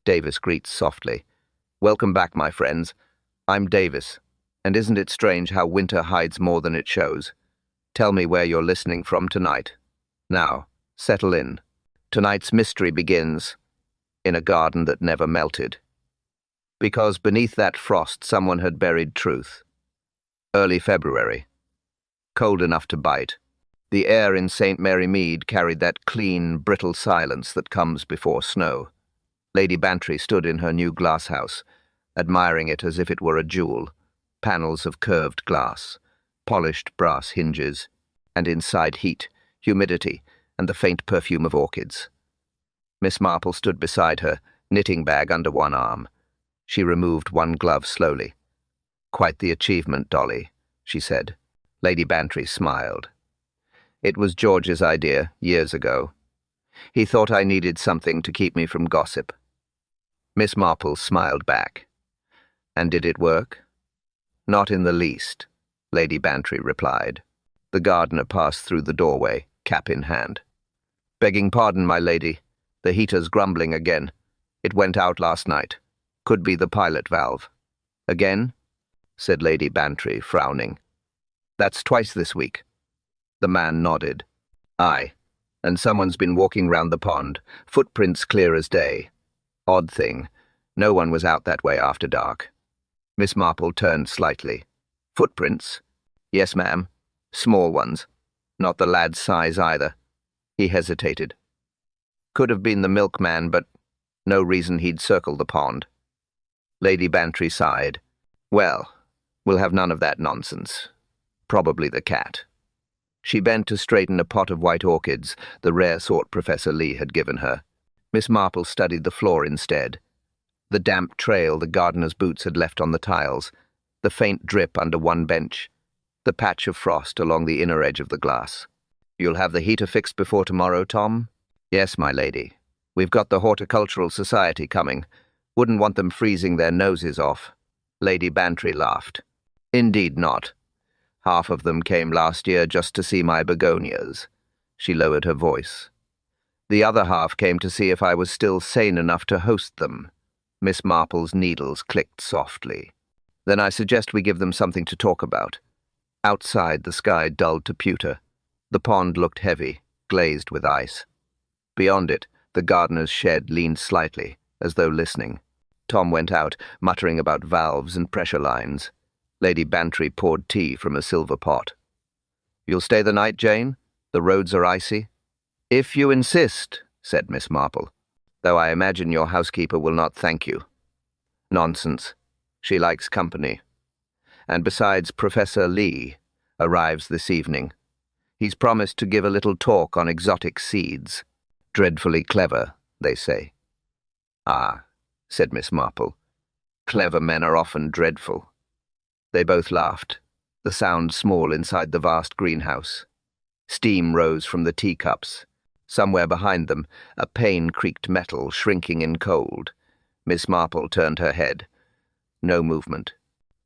Davis greets softly. "Welcome back, my friends. I'm Davis, and isn't it strange how winter hides more than it shows? Tell me where you're listening from tonight. Now, settle in. Tonight's mystery begins in a garden that never melted. Because beneath that frost someone had buried truth. Early February. Cold enough to bite. The air in St. Mary Mead carried that clean, brittle silence that comes before snow. Lady Bantry stood in her new glasshouse, admiring it as if it were a jewel. Panels of curved glass, polished brass hinges, and inside heat, humidity, and the faint perfume of orchids. Miss Marple stood beside her, knitting bag under one arm. She removed one glove slowly. "Quite the achievement, Dolly," she said. Lady Bantry smiled. "It was George's idea, years ago. He thought I needed something to keep me from gossip." Miss Marple smiled back. "And did it work?" "Not in the least," Lady Bantry replied. The gardener passed through the doorway, cap in hand. "Begging pardon, my lady. The heater's grumbling again. It went out last night. Could be the pilot valve." "Again?" said Lady Bantry, frowning. "That's twice this week." The man nodded. "Aye, and someone's been walking round the pond, footprints clear as day. Odd thing, no one was out that way after dark." Miss Marple turned slightly. "Footprints?" "Yes, ma'am. Small ones. Not the lad's size either." He hesitated. "Could have been the milkman, but no reason he'd circle the pond." Lady Bantry sighed. "Well, we'll have none of that nonsense. Probably the cat." She bent to straighten a pot of white orchids, the rare sort Professor Lee had given her. Miss Marple studied the floor instead. The damp trail the gardener's boots had left on the tiles, the faint drip under one bench, the patch of frost along the inner edge of the glass. "You'll have the heater fixed before tomorrow, Tom?" "Yes, my lady. We've got the Horticultural Society coming. Wouldn't want them freezing their noses off." Lady Bantry laughed. "Indeed not. Half of them came last year just to see my begonias." She lowered her voice. "The other half came to see if I was still sane enough to host them." Miss Marple's needles clicked softly. "Then I suggest we give them something to talk about." Outside, the sky dulled to pewter. The pond looked heavy, glazed with ice. Beyond it, the gardener's shed leaned slightly, as though listening. Tom went out, muttering about valves and pressure lines. Lady Bantry poured tea from a silver pot. "You'll stay the night, Jane? The roads are icy." "If you insist," said Miss Marple, "though I imagine your housekeeper will not thank you." "Nonsense. She likes company. And besides, Professor Lee arrives this evening. He's promised to give a little talk on exotic seeds. Dreadfully clever, they say." "Ah," said Miss Marple. "Clever men are often dreadful." They both laughed, the sound small inside the vast greenhouse. Steam rose from the teacups. Somewhere behind them, a pane creaked metal, shrinking in cold. Miss Marple turned her head. No movement.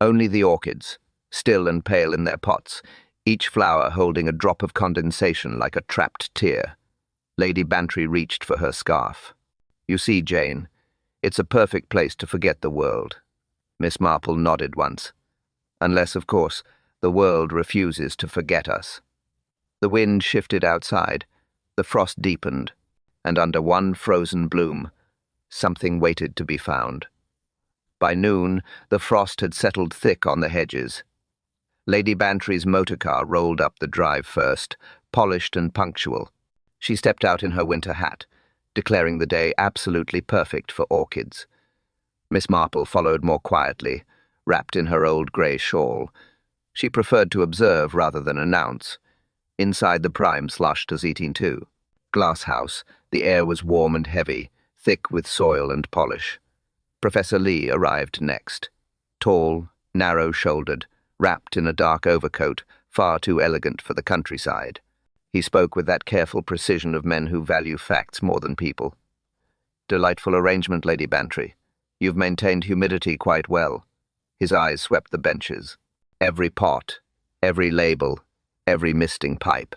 Only the orchids, still and pale in their pots, each flower holding a drop of condensation like a trapped tear. Lady Bantry reached for her scarf. "You see, Jane, it's a perfect place to forget the world." Miss Marple nodded once. "Unless, of course, the world refuses to forget us." The wind shifted outside, the frost deepened, and under one frozen bloom, something waited to be found. By noon, the frost had settled thick on the hedges. Lady Bantry's motorcar rolled up the drive first, polished and punctual. She stepped out in her winter hat, declaring the day absolutely perfect for orchids. Miss Marple followed more quietly, wrapped in her old grey shawl. She preferred to observe rather than announce. Inside, the prime slushed as eating too. Glasshouse, the air was warm and heavy, thick with soil and polish. Professor Lee arrived next. Tall, narrow-shouldered, wrapped in a dark overcoat, far too elegant for the countryside. He spoke with that careful precision of men who value facts more than people. "Delightful arrangement, Lady Bantry. You've maintained humidity quite well." His eyes swept the benches. Every pot, every label, every misting pipe.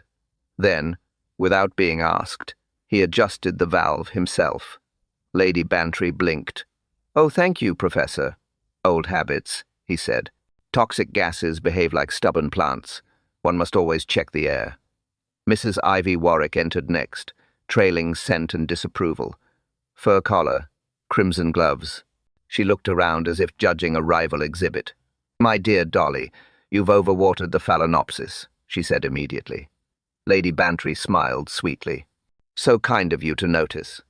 Then, without being asked, he adjusted the valve himself. Lady Bantry blinked. "Oh, thank you, Professor." "Old habits," he said. "Toxic gases behave like stubborn plants. One must always check the air." Mrs. Ivy Warwick entered next, trailing scent and disapproval. Fur collar, crimson gloves. She looked around as if judging a rival exhibit. "My dear Dolly, you've overwatered the Phalaenopsis," she said immediately. Lady Bantry smiled sweetly. "So kind of you to notice."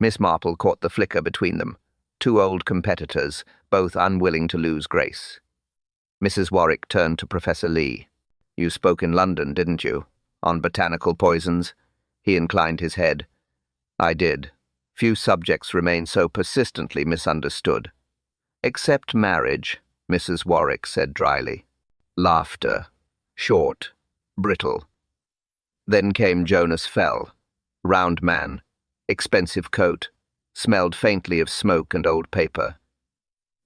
Miss Marple caught the flicker between them, two old competitors, both unwilling to lose grace. Mrs. Warwick turned to Professor Lee. "You spoke in London, didn't you? On botanical poisons?" He inclined his head. "I did. Few subjects remain so persistently misunderstood." "Except marriage," Mrs. Warwick said dryly. Laughter. Short. Brittle. Then came Jonas Fell. Round man. Expensive coat. Smelled faintly of smoke and old paper.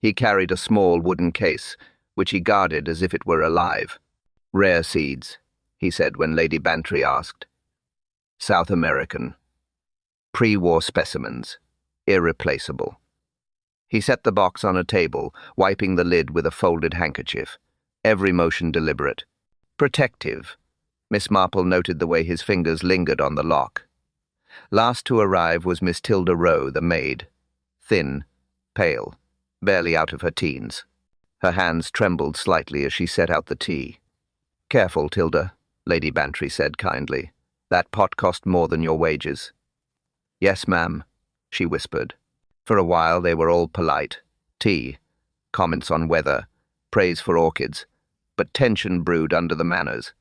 He carried a small wooden case, which he guarded as if it were alive. "Rare seeds," he said when Lady Bantry asked. "South American. Pre-war specimens. Irreplaceable." He set the box on a table, wiping the lid with a folded handkerchief. Every motion deliberate. "Protective." Miss Marple noted the way his fingers lingered on the lock. Last to arrive was Miss Tilda Rowe, the maid. Thin, pale, barely out of her teens. Her hands trembled slightly as she set out the tea. "Careful, Tilda," Lady Bantry said kindly. "That pot cost more than your wages." "Yes, ma'am," she whispered. For a while they were all polite. Tea, comments on weather, praise for orchids, but tension brewed under the manners.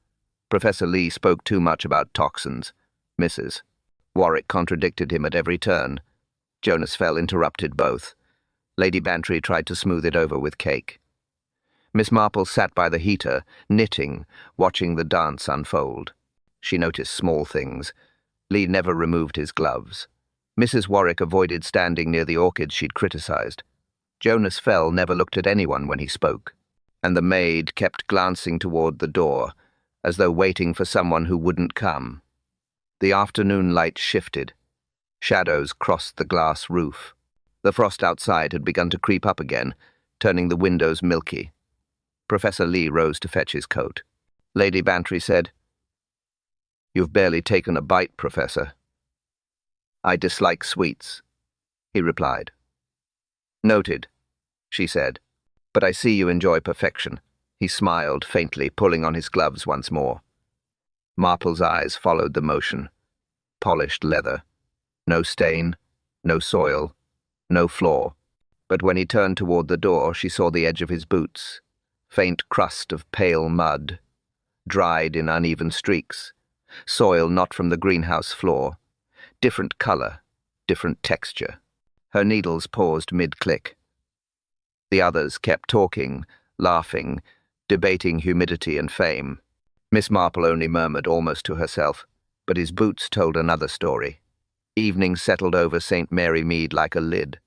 Professor Lee spoke too much about toxins. Mrs. Warwick contradicted him at every turn. Jonas Fell interrupted both. Lady Bantry tried to smooth it over with cake. Miss Marple sat by the heater, knitting, watching the dance unfold. She noticed small things. Lee never removed his gloves. Mrs. Warwick avoided standing near the orchids she'd criticized. Jonas Fell never looked at anyone when he spoke, and the maid kept glancing toward the door, as though waiting for someone who wouldn't come. The afternoon light shifted. Shadows crossed the glass roof. The frost outside had begun to creep up again, turning the windows milky. Professor Lee rose to fetch his coat. Lady Bantry said, "You've barely taken a bite, Professor." "I dislike sweets," he replied. "Noted," she said. "But I see you enjoy perfection." He smiled faintly, pulling on his gloves once more. Marple's eyes followed the motion. Polished leather. No stain, no soil, no flaw. But when he turned toward the door, she saw the edge of his boots. Faint crust of pale mud, dried in uneven streaks. Soil not from the greenhouse floor. Different color, different texture. Her needles paused mid-click. The others kept talking, laughing, debating humidity and fame. Miss Marple only murmured almost to herself, but his boots told another story. Evening settled over St. Mary Mead like a lid.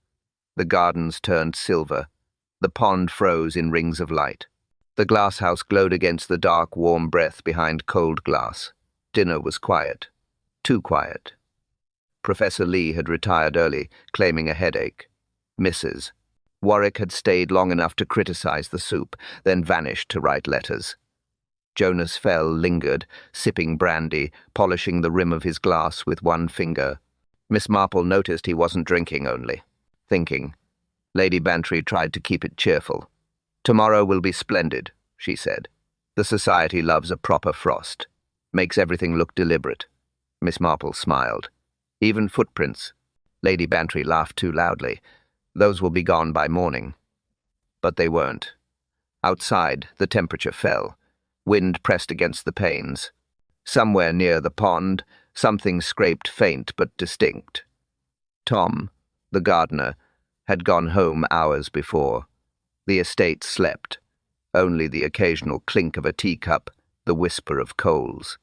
The gardens turned silver. The pond froze in rings of light. The glasshouse glowed against the dark, warm breath behind cold glass. Dinner was quiet. Too quiet. Professor Lee had retired early, claiming a headache. Mrs. Warwick had stayed long enough to criticize the soup, then vanished to write letters. Jonas Fell lingered, sipping brandy, polishing the rim of his glass with one finger. Miss Marple noticed he wasn't drinking only. Thinking. Lady Bantry tried to keep it cheerful. "Tomorrow will be splendid," she said. "The society loves a proper frost. Makes everything look deliberate." Miss Marple smiled. "Even footprints." Lady Bantry laughed too loudly. "Those will be gone by morning." But they weren't. Outside, the temperature fell. Wind pressed against the panes. Somewhere near the pond, something scraped faint but distinct. Tom, the gardener, had gone home hours before. The estate slept. Only the occasional clink of a teacup, the whisper of coals.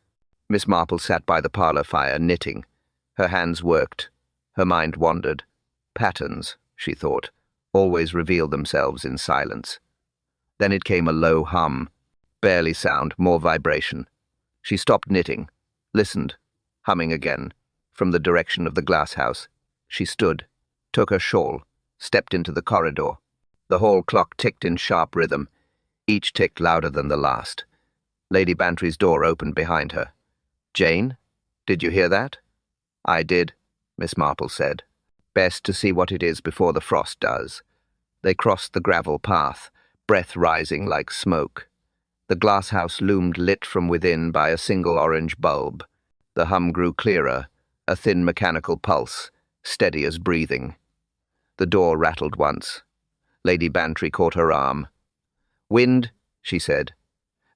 Miss Marple sat by the parlor fire, knitting. Her hands worked. Her mind wandered. Patterns, she thought, always reveal themselves in silence. Then it came a low hum. Barely sound, more vibration. She stopped knitting, listened, humming again. From the direction of the glasshouse, she stood, took her shawl, stepped into the corridor. The hall clock ticked in sharp rhythm. Each ticked louder than the last. Lady Bantry's door opened behind her. "Jane, did you hear that?" "I did," Miss Marple said. "Best to see what it is before the frost does." They crossed the gravel path, breath rising like smoke. The glasshouse loomed lit from within by a single orange bulb. The hum grew clearer, a thin mechanical pulse, steady as breathing. The door rattled once. Lady Bantry caught her arm. "Wind," she said.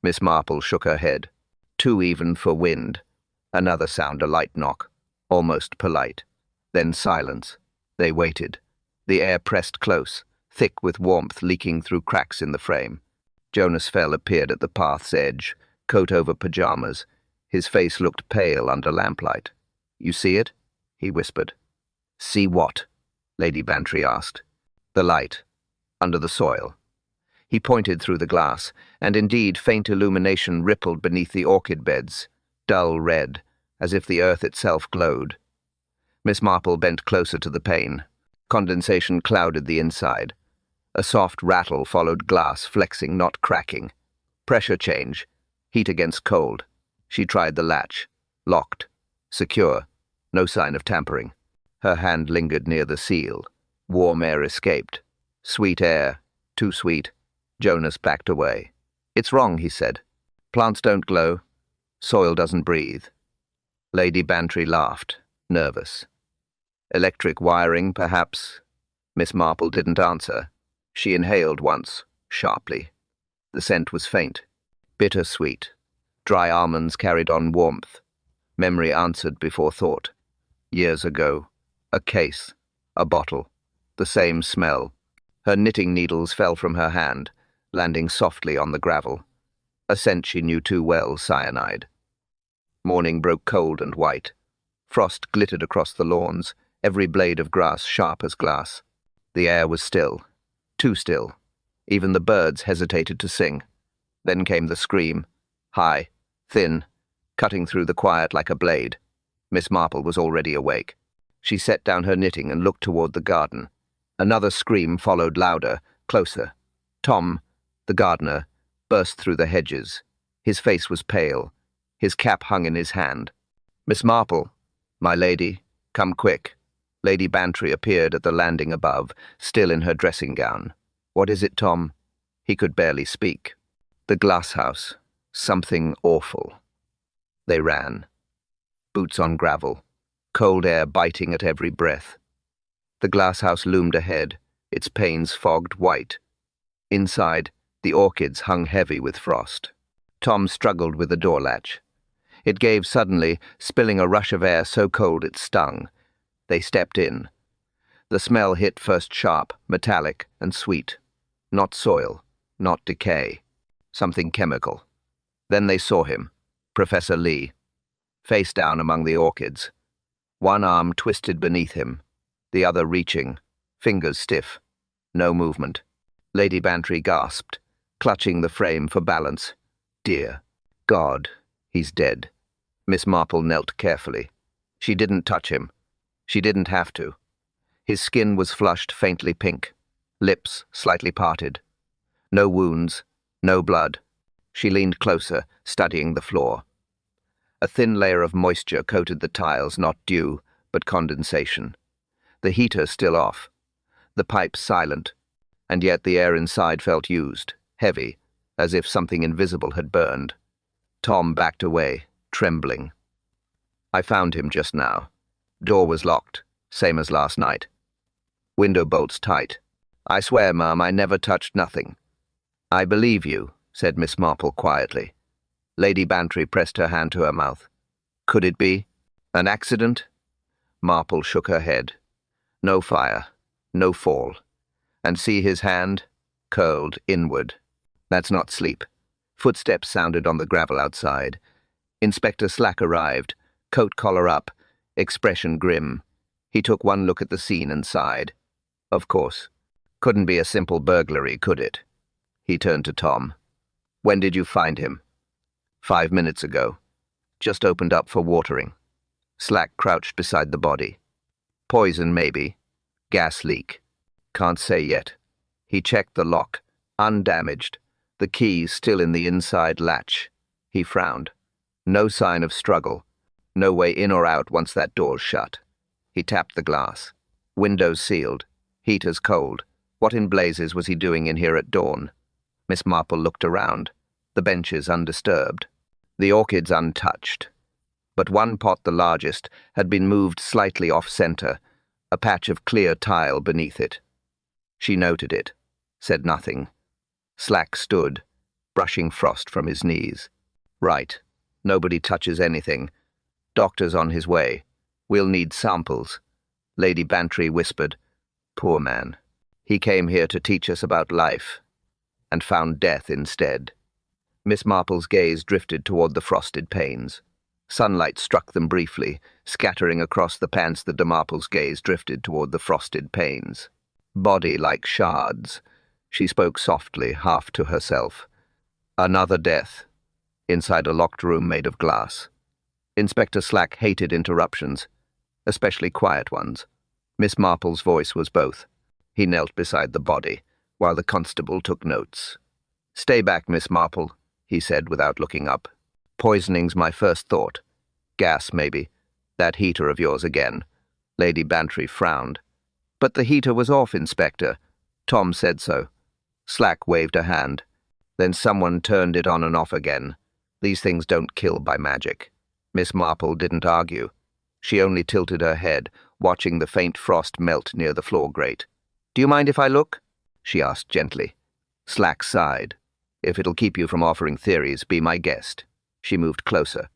Miss Marple shook her head. "Too even for wind." Another sound, a light knock, almost polite. Then silence. They waited. The air pressed close, thick with warmth leaking through cracks in the frame. Jonas Fell appeared at the path's edge, coat over pajamas. His face looked pale under lamplight. "You see it?" he whispered. "See what?" Lady Bantry asked. "The light. Under the soil." He pointed through the glass, and indeed faint illumination rippled beneath the orchid beds, dull red, as if the earth itself glowed. Miss Marple bent closer to the pane. Condensation clouded the inside. A soft rattle followed glass flexing, not cracking. Pressure change. Heat against cold. She tried the latch. Locked. Secure. No sign of tampering. Her hand lingered near the seal. Warm air escaped. Sweet air. Too sweet. Jonas backed away. "It's wrong," he said. "Plants don't glow. Soil doesn't breathe." Lady Bantry laughed, nervous. "Electric wiring, perhaps?" Miss Marple didn't answer. She inhaled once, sharply. The scent was faint, bitter-sweet. Dry almonds carried on warmth. Memory answered before thought. Years ago. A case. A bottle. The same smell. Her knitting needles fell from her hand, landing softly on the gravel. A scent she knew too well, cyanide. Morning broke cold and white. Frost glittered across the lawns, every blade of grass sharp as glass. The air was still. Too still. Even the birds hesitated to sing. Then came the scream. High, thin, cutting through the quiet like a blade. Miss Marple was already awake. She set down her knitting and looked toward the garden. Another scream followed louder, closer. Tom, the gardener, burst through the hedges. His face was pale. His cap hung in his hand. "Miss Marple, my lady, come quick." Lady Bantry appeared at the landing above, still in her dressing gown. "What is it, Tom?" He could barely speak. "The glasshouse. Something awful." They ran. Boots on gravel. Cold air biting at every breath. The glasshouse loomed ahead, its panes fogged white. Inside, the orchids hung heavy with frost. Tom struggled with the door latch. It gave suddenly, spilling a rush of air so cold it stung. They stepped in. The smell hit first sharp, metallic, and sweet. Not soil, not decay. Something chemical. Then they saw him, Professor Lee, face down among the orchids. One arm twisted beneath him, the other reaching, fingers stiff. No movement. Lady Bantry gasped, clutching the frame for balance. "Dear God, he's dead." Miss Marple knelt carefully. She didn't touch him. She didn't have to. His skin was flushed faintly pink, lips slightly parted. No wounds, no blood. She leaned closer, studying the floor. A thin layer of moisture coated the tiles, not dew, but condensation. The heater still off. The pipes silent, and yet the air inside felt used, heavy, as if something invisible had burned. Tom backed away, trembling. "I found him just now. Door was locked, same as last night. Window bolts tight. I swear, ma'am, I never touched nothing." "I believe you," said Miss Marple quietly. Lady Bantry pressed her hand to her mouth. "Could it be? An accident?" Marple shook her head. "No fire, no fall. And see his hand? Curled inward. That's not sleep." Footsteps sounded on the gravel outside. Inspector Slack arrived, coat collar up, expression grim. He took one look at the scene and sighed. Of course. Couldn't be a simple burglary, could it? He turned to Tom. "When did you find him?" 5 minutes ago. Just opened up for watering." Slack crouched beside the body. "Poison, maybe. Gas leak. Can't say yet. He checked the lock, undamaged, the key still in the inside latch. He frowned. No sign of struggle. No way in or out once that door's shut. He tapped the glass. Windows sealed. Heaters cold. What in blazes was he doing in here at dawn? Miss Marple looked around. The benches undisturbed. The orchids untouched. But one pot, the largest, had been moved slightly off-center, a patch of clear tile beneath it. She noted it, said nothing. Slack stood, brushing frost from his knees. Right. Nobody touches anything. Doctor's on his way. We'll need samples. Lady Bantry whispered. Poor man. He came here to teach us about life, and found death instead. Miss Marple's gaze drifted toward the frosted panes. Sunlight struck them briefly, scattering across the pants. The de Marple's gaze drifted toward the frosted panes. Body like shards. She spoke softly, half to herself. Another death. Inside a locked room made of glass. Inspector Slack hated interruptions, especially quiet ones. Miss Marple's voice was both. He knelt beside the body, while the constable took notes. Stay back, Miss Marple, he said without looking up. Poisoning's my first thought. Gas, maybe. That heater of yours again. Lady Bantry frowned. But the heater was off, Inspector. Tom said so. Slack waved a hand. Then someone turned it on and off again. These things don't kill by magic. Miss Marple didn't argue. She only tilted her head, watching the faint frost melt near the floor grate. Do you mind if I look? She asked gently. Slack sighed. If it'll keep you from offering theories, be my guest. She moved closer.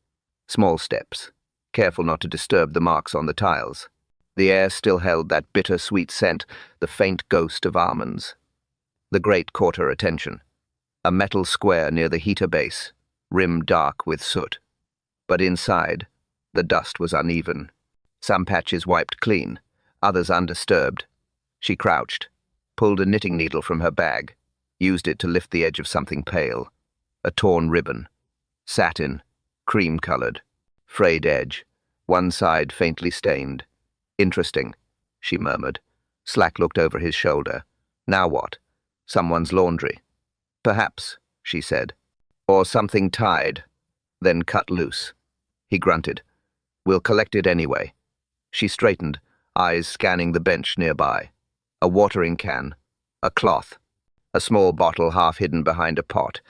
Small steps, careful not to disturb the marks on the tiles. The air still held that bitter-sweet scent, the faint ghost of almonds. The grate caught her attention. A metal square near the heater base, rim dark with soot. But inside, the dust was uneven. Some patches wiped clean, others undisturbed. She crouched, pulled a knitting needle from her bag, used it to lift the edge of something pale. A torn ribbon. Satin, cream-colored, frayed edge, one side faintly stained. Interesting, she murmured. Slack looked over his shoulder. Now what? Someone's laundry. Perhaps, she said. Or something tied, then cut loose. He grunted. We'll collect it anyway. She straightened, eyes scanning the bench nearby. A watering can, a cloth, a small bottle half hidden behind a pot.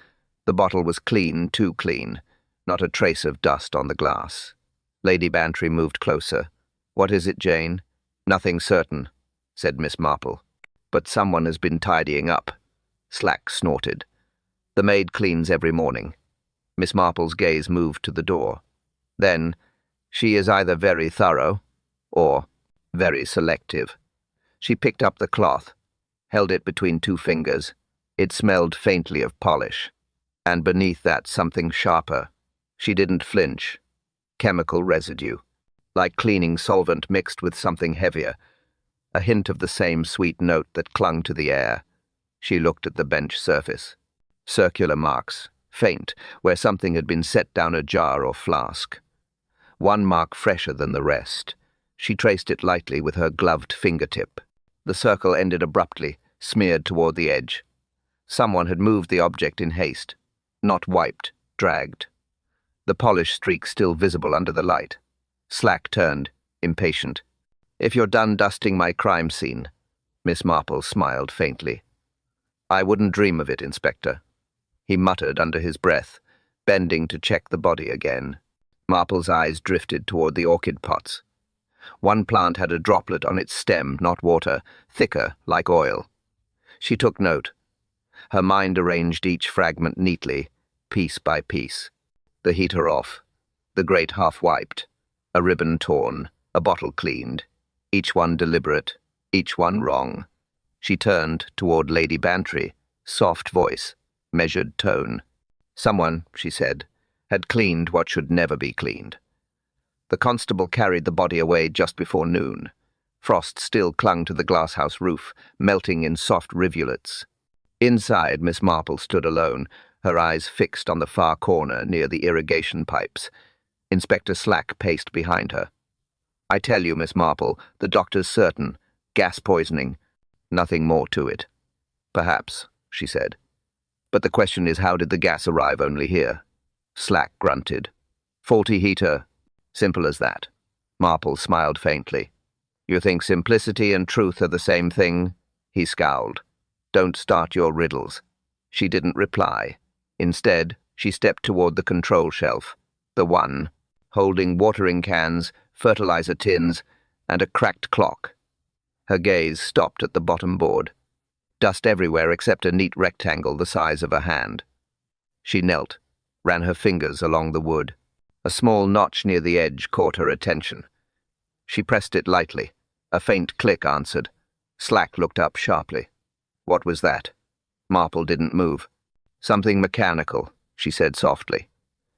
The bottle was clean, too clean, not a trace of dust on the glass. Lady Bantry moved closer. What is it, Jane? Nothing certain, said Miss Marple. But someone has been tidying up. Slack snorted. The maid cleans every morning. Miss Marple's gaze moved to the door. Then, she is either very thorough or very selective. She picked up the cloth, held it between two fingers. It smelled faintly of polish. And beneath that something sharper. She didn't flinch. Chemical residue. Like cleaning solvent mixed with something heavier. A hint of the same sweet note that clung to the air. She looked at the bench surface. Circular marks, faint, where something had been set down a jar or flask. One mark fresher than the rest. She traced it lightly with her gloved fingertip. The circle ended abruptly, smeared toward the edge. Someone had moved the object in haste. Not wiped, dragged. The polish streak still visible under the light. Slack turned, impatient. If you're done dusting my crime scene, Miss Marple smiled faintly. I wouldn't dream of it, Inspector. He muttered under his breath, bending to check the body again. Marple's eyes drifted toward the orchid pots. One plant had a droplet on its stem, not water, thicker, like oil. She took note. Her mind arranged each fragment neatly, piece by piece. The heater off, the grate half wiped, a ribbon torn, a bottle cleaned, each one deliberate, each one wrong. She turned toward Lady Bantry, soft voice, measured tone. Someone, she said, had cleaned what should never be cleaned. The constable carried the body away just before noon. Frost still clung to the glasshouse roof, melting in soft rivulets. Inside, Miss Marple stood alone, her eyes fixed on the far corner near the irrigation pipes. Inspector Slack paced behind her. I tell you, Miss Marple, the doctor's certain. Gas poisoning. Nothing more to it. Perhaps, she said. But the question is, how did the gas arrive only here? Slack grunted. Faulty heater. Simple as that. Marple smiled faintly. You think simplicity and truth are the same thing? He scowled. Don't start your riddles. She didn't reply. Instead, she stepped toward the control shelf. The one, holding watering cans, fertilizer tins, and a cracked clock. Her gaze stopped at the bottom board. Dust everywhere except a neat rectangle the size of a hand. She knelt, ran her fingers along the wood. A small notch near the edge caught her attention. She pressed it lightly. A faint click answered. Slack looked up sharply. What was that? Marple didn't move. Something mechanical, she said softly.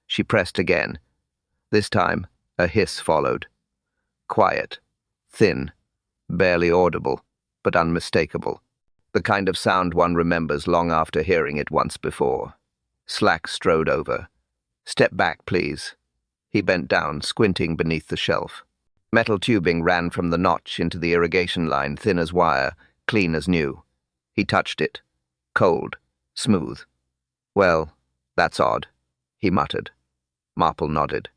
She pressed again. This time, a hiss followed. Quiet, thin, barely audible, but unmistakable. The kind of sound one remembers long after hearing it once before. Slack strode over. Step back, please. He bent down, squinting beneath the shelf. Metal tubing ran from the notch into the irrigation line, thin as wire, clean as new. He touched it. Cold, smooth. Well, that's odd, he muttered. Marple nodded.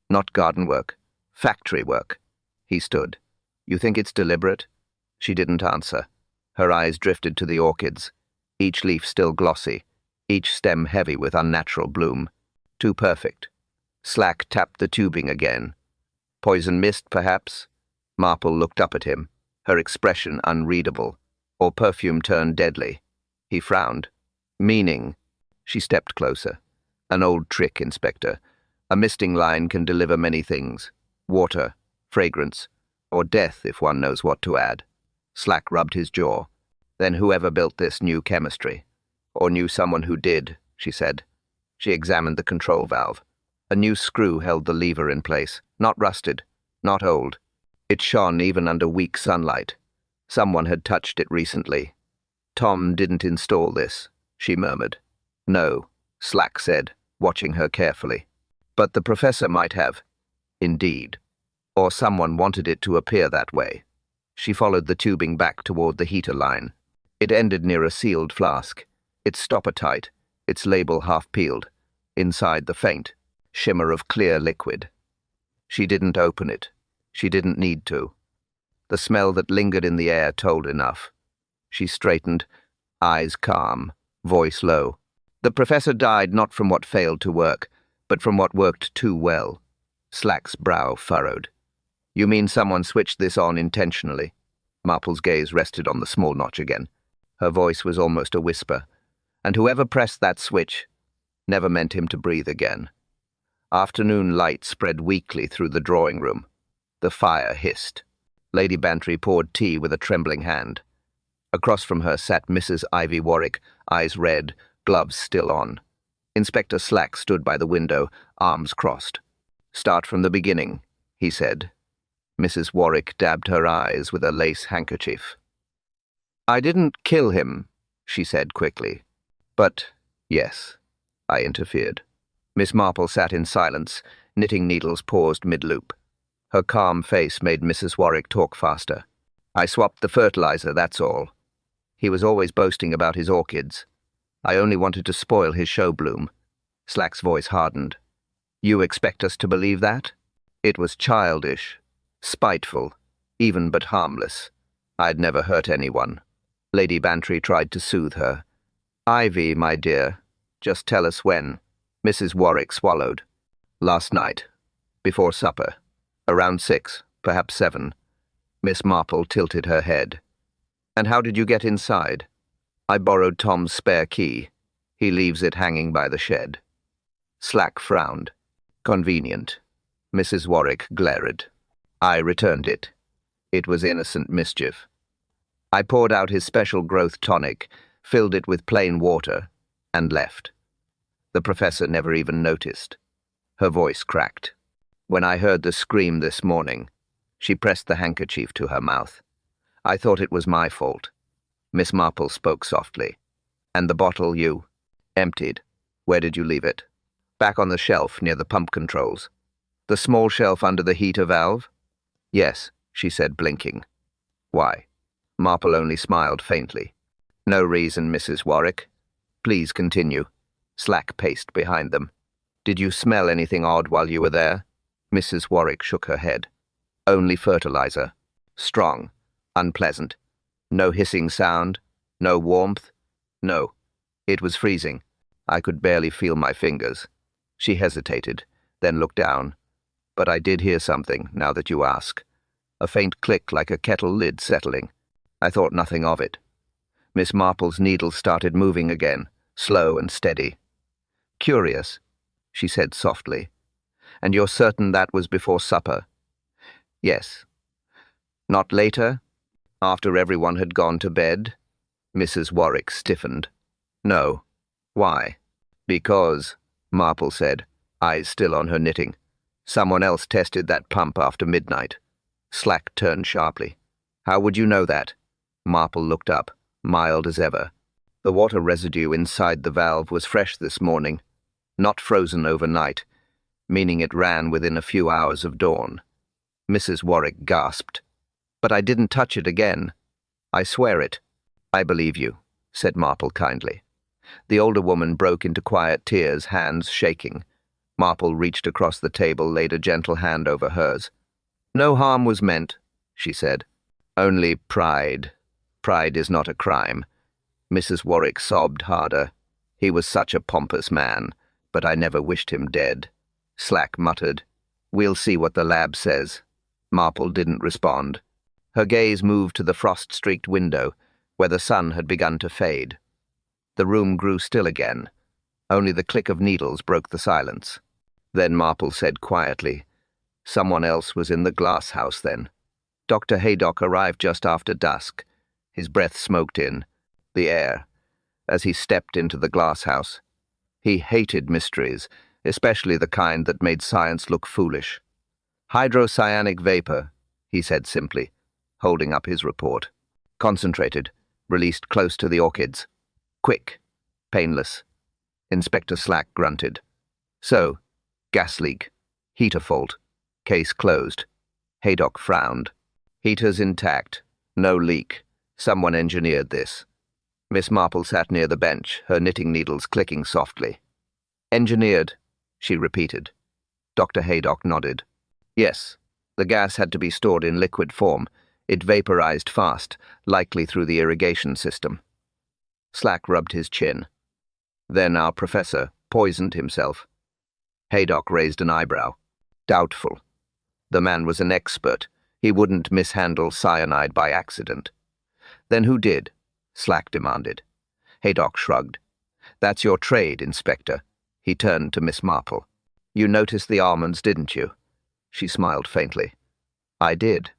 Not garden work. Factory work. He stood. You think it's deliberate? She didn't answer. Her eyes drifted to the orchids, each leaf still glossy, each stem heavy with unnatural bloom. Too perfect. Slack tapped the tubing again. Poison mist, perhaps? Marple looked up at him, her expression unreadable. Or perfume turned deadly. He frowned. Meaning. She stepped closer. An old trick, Inspector. A misting line can deliver many things. Water, fragrance, or death if one knows what to add. Slack rubbed his jaw. Then whoever built this knew chemistry. Or knew someone who did, she said. She examined the control valve. A new screw held the lever in place, not rusted, not old. It shone even under weak sunlight. Someone had touched it recently. Tom didn't install this, she murmured. No, Slack said, watching her carefully. But the professor might have. Indeed. Or someone wanted it to appear that way. She followed the tubing back toward the heater line. It ended near a sealed flask, its stopper tight, its label half peeled. Inside the faint shimmer of clear liquid. She didn't open it. She didn't need to. The smell that lingered in the air told enough. She straightened, eyes calm, voice low. The professor died not from what failed to work, but from what worked too well. Slack's brow furrowed. You mean someone switched this on intentionally? Marple's gaze rested on the small notch again. Her voice was almost a whisper. And whoever pressed that switch never meant him to breathe again. Afternoon light spread weakly through the drawing room. The fire hissed. Lady Bantry poured tea with a trembling hand. Across from her sat Mrs. Ivy Warwick, eyes red, gloves still on. Inspector Slack stood by the window, arms crossed. Start from the beginning, he said. Mrs. Warwick dabbed her eyes with a lace handkerchief. I didn't kill him, she said quickly. But, yes, I interfered. Miss Marple sat in silence, knitting needles paused mid-loop. Her calm face made Mrs. Warwick talk faster. I swapped the fertilizer, that's all. He was always boasting about his orchids. I only wanted to spoil his show bloom. Slack's voice hardened. You expect us to believe that? It was childish, spiteful, even but harmless. I'd never hurt anyone. Lady Bantry tried to soothe her. Ivy, my dear, just tell us when. Mrs. Warwick swallowed. Last night, before supper, around 6, perhaps 7. Miss Marple tilted her head. And how did you get inside? I borrowed Tom's spare key. He leaves it hanging by the shed. Slack frowned. Convenient. Mrs. Warwick glared. I returned it. It was innocent mischief. I poured out his special growth tonic, filled it with plain water, and left. The professor never even noticed. Her voice cracked. When I heard the scream this morning, she pressed the handkerchief to her mouth. I thought it was my fault. Miss Marple spoke softly. And the bottle you emptied. Where did you leave it? Back on the shelf near the pump controls. The small shelf under the heater valve? Yes, she said, blinking. Why? Marple only smiled faintly. No reason, Mrs. Warwick. Please continue. Slack paced behind them. Did you smell anything odd while you were there? Mrs. Warwick shook her head. Only fertilizer. Strong. Unpleasant. No hissing sound. No warmth. No. It was freezing. I could barely feel my fingers. She hesitated, then looked down. But I did hear something, now that you ask. A faint click like a kettle lid settling. I thought nothing of it. Miss Marple's needle started moving again, slow and steady. Curious, she said softly. And you're certain that was before supper? Yes. Not later? After everyone had gone to bed? Mrs. Warwick stiffened. No. Why? Because, Marple said, eyes still on her knitting. Someone else tested that pump after midnight. Slack turned sharply. How would you know that? Marple looked up, mild as ever. The water residue inside the valve was fresh this morning, not frozen overnight, meaning it ran within a few hours of dawn. Mrs. Warwick gasped. But I didn't touch it again. I swear it. I believe you, said Marple kindly. The older woman broke into quiet tears, hands shaking. Marple reached across the table, laid a gentle hand over hers. No harm was meant, she said. Only pride. Pride is not a crime. Mrs. Warwick sobbed harder. He was such a pompous man, but I never wished him dead. Slack muttered. We'll see what the lab says. Marple didn't respond. Her gaze moved to the frost-streaked window, where the sun had begun to fade. The room grew still again. Only the click of needles broke the silence. Then Marple said quietly, Someone else was in the Glasshouse then. Dr. Haydock arrived just after dusk. His breath smoked in, the air, as he stepped into the Glasshouse. He hated mysteries, especially the kind that made science look foolish. Hydrocyanic vapor, he said simply, holding up his report. Concentrated, released close to the orchids. Quick, painless. Inspector Slack grunted. So, gas leak, heater fault, case closed. Haydock frowned. Heaters intact, no leak. Someone engineered this. Miss Marple sat near the bench, her knitting needles clicking softly. Engineered, she repeated. Dr. Haydock nodded. Yes, the gas had to be stored in liquid form. It vaporized fast, likely through the irrigation system. Slack rubbed his chin. Then our professor poisoned himself. Haydock raised an eyebrow. Doubtful. The man was an expert. He wouldn't mishandle cyanide by accident. Then who did? Slack demanded. Haydock shrugged. That's your trade, Inspector. He turned to Miss Marple. You noticed the almonds, didn't you? She smiled faintly. I did.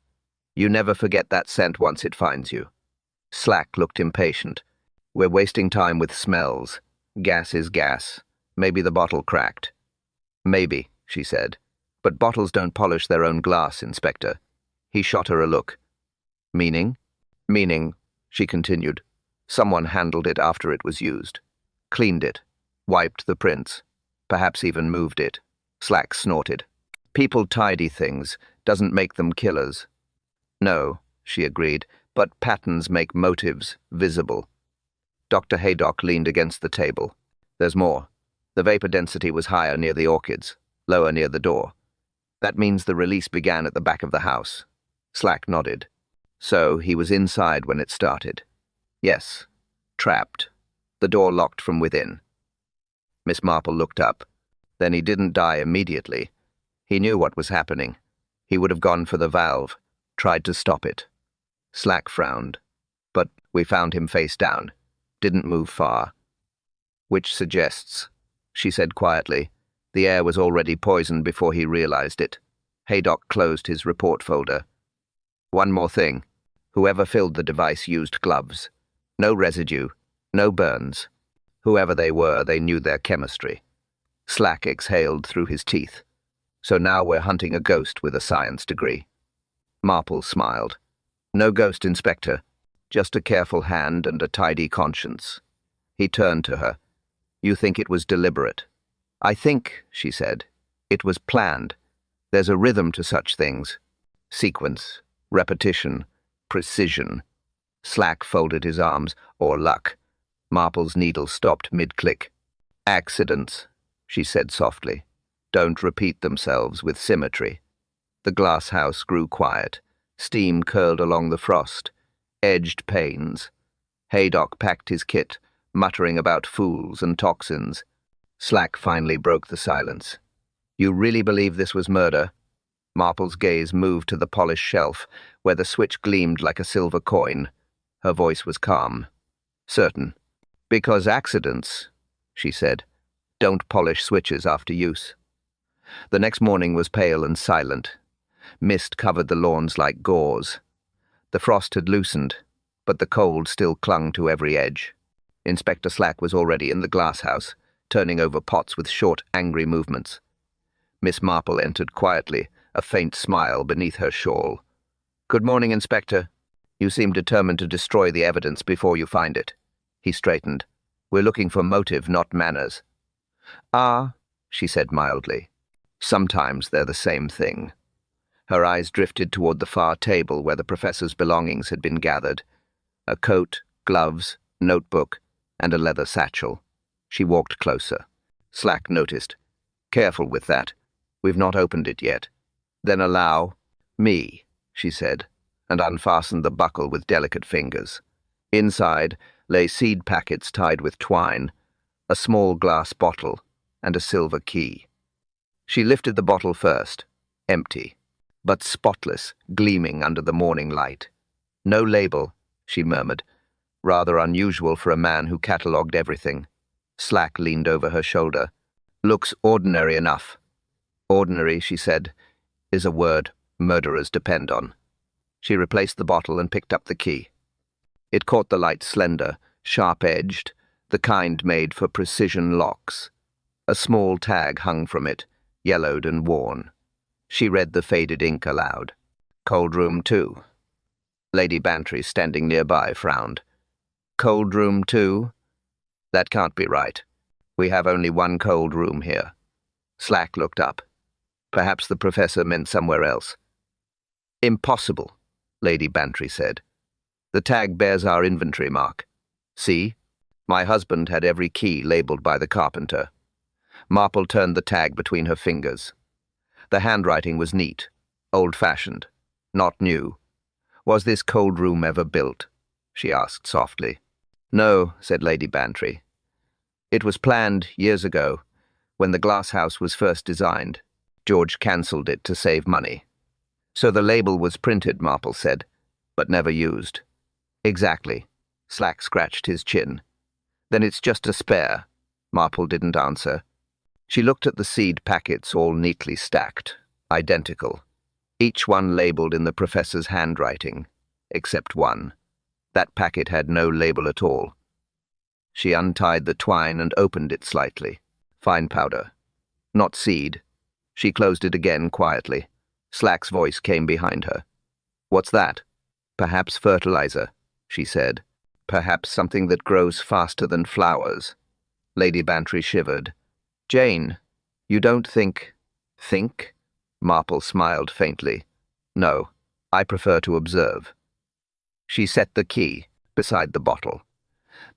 You never forget that scent once it finds you. Slack looked impatient. We're wasting time with smells. Gas is gas. Maybe the bottle cracked. Maybe, she said. But bottles don't polish their own glass, Inspector. He shot her a look. Meaning? Meaning, she continued. Someone handled it after it was used. Cleaned it. Wiped the prints. Perhaps even moved it. Slack snorted. People tidy things. Doesn't make them killers. No, she agreed, but patterns make motives visible. Dr. Haydock leaned against the table. There's more. The vapor density was higher near the orchids, lower near the door. That means the release began at the back of the house. Slack nodded. So he was inside when it started. Yes. Trapped. The door locked from within. Miss Marple looked up. Then he didn't die immediately. He knew what was happening. He would have gone for the valve, tried to stop it. Slack frowned. But we found him face down. Didn't move far. Which suggests, she said quietly, the air was already poisoned before he realized it. Haydock closed his report folder. One more thing. Whoever filled the device used gloves. No residue, no burns. Whoever they were, they knew their chemistry. Slack exhaled through his teeth. So now we're hunting a ghost with a science degree. Marple smiled. No ghost, Inspector. Just a careful hand and a tidy conscience. He turned to her. You think it was deliberate? I think, she said, it was planned. There's a rhythm to such things. Sequence, repetition, precision. Slack folded his arms. Or luck. Marple's needle stopped mid-click. Accidents, she said softly. Don't repeat themselves with symmetry. The glasshouse grew quiet. Steam curled along the frost. Edged panes. Haydock packed his kit, muttering about fools and toxins. Slack finally broke the silence. You really believe this was murder? Marple's gaze moved to the polished shelf, where the switch gleamed like a silver coin. Her voice was calm. Certain. Because accidents, she said, don't polish switches after use. The next morning was pale and silent. Mist covered the lawns like gauze. The frost had loosened, but the cold still clung to every edge. Inspector Slack was already in the glasshouse, turning over pots with short, angry movements. Miss Marple entered quietly, a faint smile beneath her shawl. Good morning, Inspector. You seem determined to destroy the evidence before you find it. He straightened. We're looking for motive, not manners. Ah, she said mildly. Sometimes they're the same thing. Her eyes drifted toward the far table where the professor's belongings had been gathered. A coat, gloves, notebook, and a leather satchel. She walked closer. Slack noticed. Careful with that. We've not opened it yet. Then allow me, she said, and unfastened the buckle with delicate fingers. Inside lay seed packets tied with twine, a small glass bottle, and a silver key. She lifted the bottle first, empty, but spotless, gleaming under the morning light. No label, she murmured, rather unusual for a man who catalogued everything. Slack leaned over her shoulder. Looks ordinary enough. Ordinary, she said, is a word murderers depend on. She replaced the bottle and picked up the key. It caught the light slender, sharp-edged, the kind made for precision locks. A small tag hung from it, yellowed and worn. She read the faded ink aloud. Cold room 2. Lady Bantry, standing nearby, frowned. Cold room 2? That can't be right. We have only one cold room here. Slack looked up. Perhaps the professor meant somewhere else. Impossible, Lady Bantry said. The tag bears our inventory mark. See? My husband had every key labelled by the carpenter. Marple turned the tag between her fingers. The handwriting was neat, old-fashioned, not new. Was this cold room ever built? She asked softly. No, said Lady Bantry. It was planned years ago, when the glasshouse was first designed. George cancelled it to save money. So the label was printed, Marple said, but never used. Exactly. Slack scratched his chin. Then it's just a spare. Marple didn't answer. She looked at the seed packets all neatly stacked, identical. Each one labelled in the professor's handwriting, except one. That packet had no label at all. She untied the twine and opened it slightly. Fine powder. Not seed. She closed it again quietly. Slack's voice came behind her. What's that? Perhaps fertilizer, she said. Perhaps something that grows faster than flowers. Lady Bantry shivered. Jane, you don't think... Think? Marple smiled faintly. No, I prefer to observe. She set the key beside the bottle.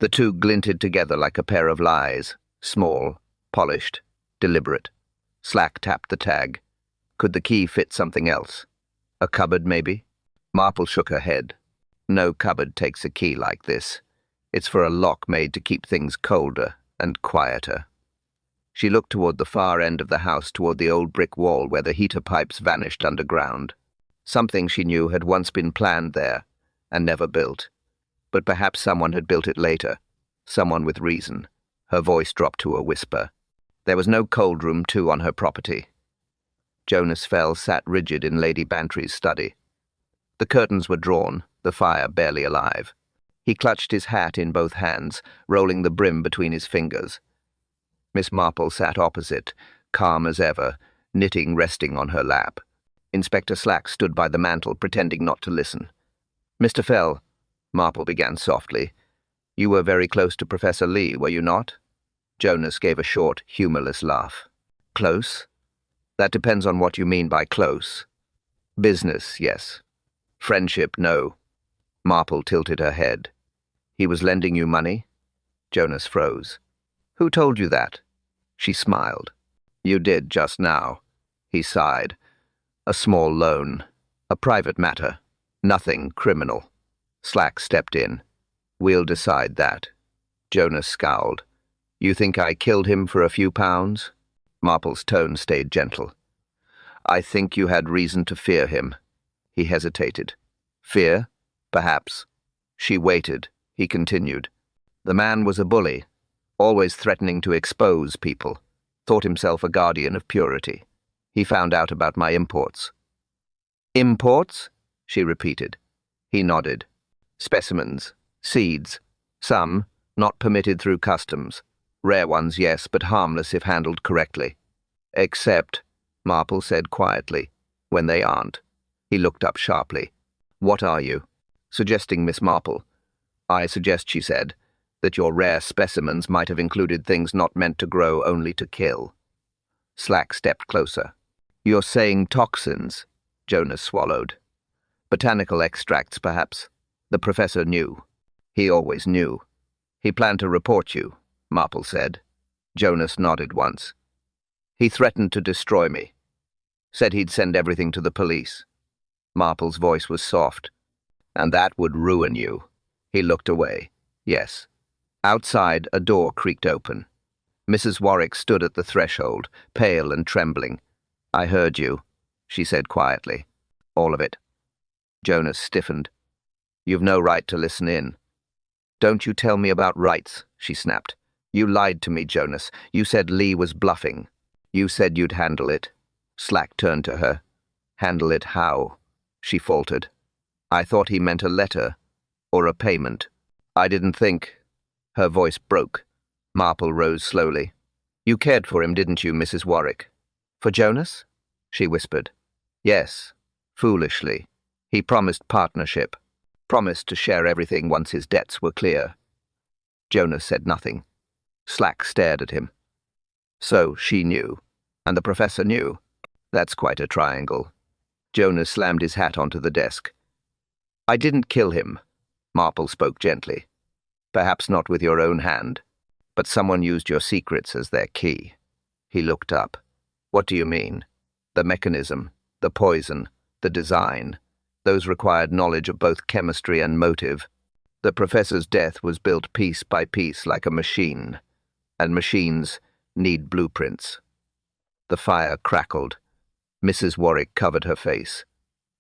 The two glinted together like a pair of lies, small, polished, deliberate. Slack tapped the tag. Could the key fit something else? A cupboard, maybe? Marple shook her head. No cupboard takes a key like this. It's for a lock made to keep things colder and quieter. She looked toward the far end of the house, toward the old brick wall where the heater pipes vanished underground. Something she knew had once been planned there and never built. But perhaps someone had built it later, someone with reason. Her voice dropped to a whisper. There was no cold room 2 on her property. Jonas Fell sat rigid in Lady Bantry's study. The curtains were drawn, the fire barely alive. He clutched his hat in both hands, rolling the brim between his fingers. Miss Marple sat opposite, calm as ever, knitting resting on her lap. Inspector Slack stood by the mantel, pretending not to listen. Mr. Fell, Marple began softly, you were very close to Professor Lee, were you not? Jonas gave a short, humourless laugh. Close? That depends on what you mean by close. Business, yes. Friendship, no. Marple tilted her head. He was lending you money? Jonas froze. Who told you that? She smiled. You did just now. He sighed. A small loan. A private matter. Nothing criminal. Slack stepped in. We'll decide that. Jonas scowled. You think I killed him for a few pounds? Marple's tone stayed gentle. I think you had reason to fear him. He hesitated. Fear? Perhaps. She waited. He continued. The man was a bully, always threatening to expose people, thought himself a guardian of purity. He found out about my imports. Imports? She repeated. He nodded. Specimens, seeds, some not permitted through customs. Rare ones, yes, but harmless if handled correctly. Except, Marple said quietly, when they aren't. He looked up sharply. What are you? Suggesting Miss Marple. I suggest, she said, that your rare specimens might have included things not meant to grow, only to kill. Slack stepped closer. You're saying toxins? Jonas swallowed. Botanical extracts, perhaps. The professor knew. He always knew. He planned to report you, Marple said. Jonas nodded once. He threatened to destroy me. Said he'd send everything to the police. Marple's voice was soft. And that would ruin you. He looked away. Yes. Outside, a door creaked open. Mrs. Warwick stood at the threshold, pale and trembling. I heard you, she said quietly. All of it. Jonas stiffened. You've no right to listen in. Don't you tell me about rights, she snapped. You lied to me, Jonas. You said Lee was bluffing. You said you'd handle it. Slack turned to her. Handle it how? She faltered. I thought he meant a letter, or a payment. I didn't think. Her voice broke. Marple rose slowly. You cared for him, didn't you, Mrs. Warwick? For Jonas? She whispered. Yes, foolishly. He promised partnership. Promised to share everything once his debts were clear. Jonas said nothing. Slack stared at him. So she knew, and the professor knew. That's quite a triangle. Jonas slammed his hat onto the desk. I didn't kill him, Marple spoke gently. Perhaps not with your own hand, but someone used your secrets as their key. He looked up. What do you mean? The mechanism, the poison, the design. Those required knowledge of both chemistry and motive. The professor's death was built piece by piece like a machine, and machines need blueprints. The fire crackled. Mrs. Warwick covered her face.